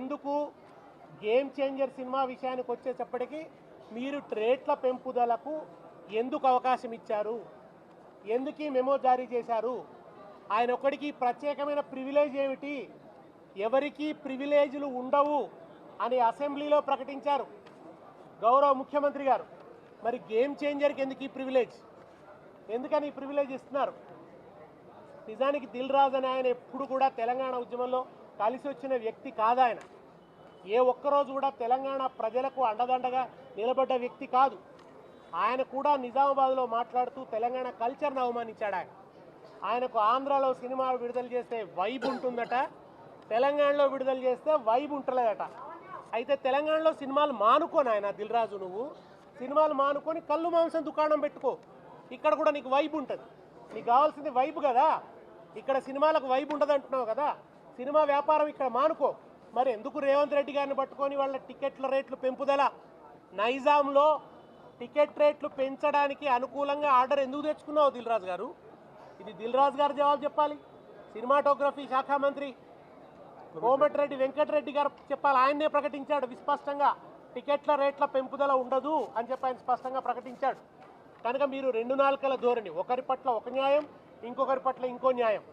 ఎందుకు game changer cinema విషయానికి వచ్చేటప్పటికి మీరు రేట్ల పెంపుదలకు ఎందుకు అవకాశం ఇచ్చారు, ఎందుకు ఈ మెమో జారీ చేశారు, ఆయన ఒక్కడికి ప్రత్యేకమైన ప్రివిలేజ్ ఏమిటి, ఎవరికి ప్రివిలేజ్లు ఉండవు అని అసెంబ్లీలో ప్రకటించారు గౌరవ ముఖ్యమంత్రి గారు. మరి గేమ్ చేంజర్కి ఎందుకు ఈ ప్రివిలేజ్, ఎందుకని ఈ ప్రివిలేజ్ ఇస్తున్నారు? నిజానికి దిల్ రాజు అని ఆయన ఎప్పుడు కూడా తెలంగాణ ఉద్యమంలో కలిసి వచ్చిన వ్యక్తి కాదు. ఆయన ఏ ఒక్కరోజు కూడా తెలంగాణ ప్రజలకు అండదండగా నిలబడ్డ వ్యక్తి కాదు. ఆయన కూడా నిజామాబాద్లో మాట్లాడుతూ తెలంగాణ కల్చర్ను అవమానించాడు. ఆయనకు ఆంధ్రాలో సినిమా విడుదల చేస్తే వైబ్ ఉంటుందట, తెలంగాణలో విడుదల చేస్తే వైబ్ ఉంటలేదట. అయితే తెలంగాణలో సినిమాలు మానుకొని ఆయన దిల్ రాజు, నువ్వు సినిమాలు మానుకొని కళ్ళు మాంసం దుకాణం పెట్టుకో, ఇక్కడ కూడా నీకు వైబ్ ఉంటుంది. నీకు కావాల్సింది వైబ్ కదా, ఇక్కడ సినిమాలకు వైబ్ ఉండదు అంటున్నావు కదా, సినిమా వ్యాపారం ఇక్కడ మానుకో. మరి ఎందుకు రేవంత్ రెడ్డి గారిని పట్టుకొని వాళ్ళ టికెట్ల రేట్లు పెంపుదల, నైజాంలో టికెట్ రేట్లు పెంచడానికి అనుకూలంగా ఆర్డర్ ఎందుకు తెచ్చుకున్నావు దిల్ రాజు గారు? ఇది దిల్ రాజు గారు జవాబు చెప్పాలి. సినిమాటోగ్రఫీ శాఖ మంత్రి కోమటిరెడ్డి వెంకటరెడ్డి గారు చెప్పాలి. ఆయన్నే ప్రకటించాడు విస్పష్టంగా, టికెట్ల రేట్ల పెంపుదల ఉండదు అని చెప్పి ఆయన స్పష్టంగా ప్రకటించాడు. కనుక మీరు రెండు నాలుకల ధోరణి, ఒకరి పట్ల ఒక న్యాయం, ఇంకొకరి పట్ల ఇంకో న్యాయం.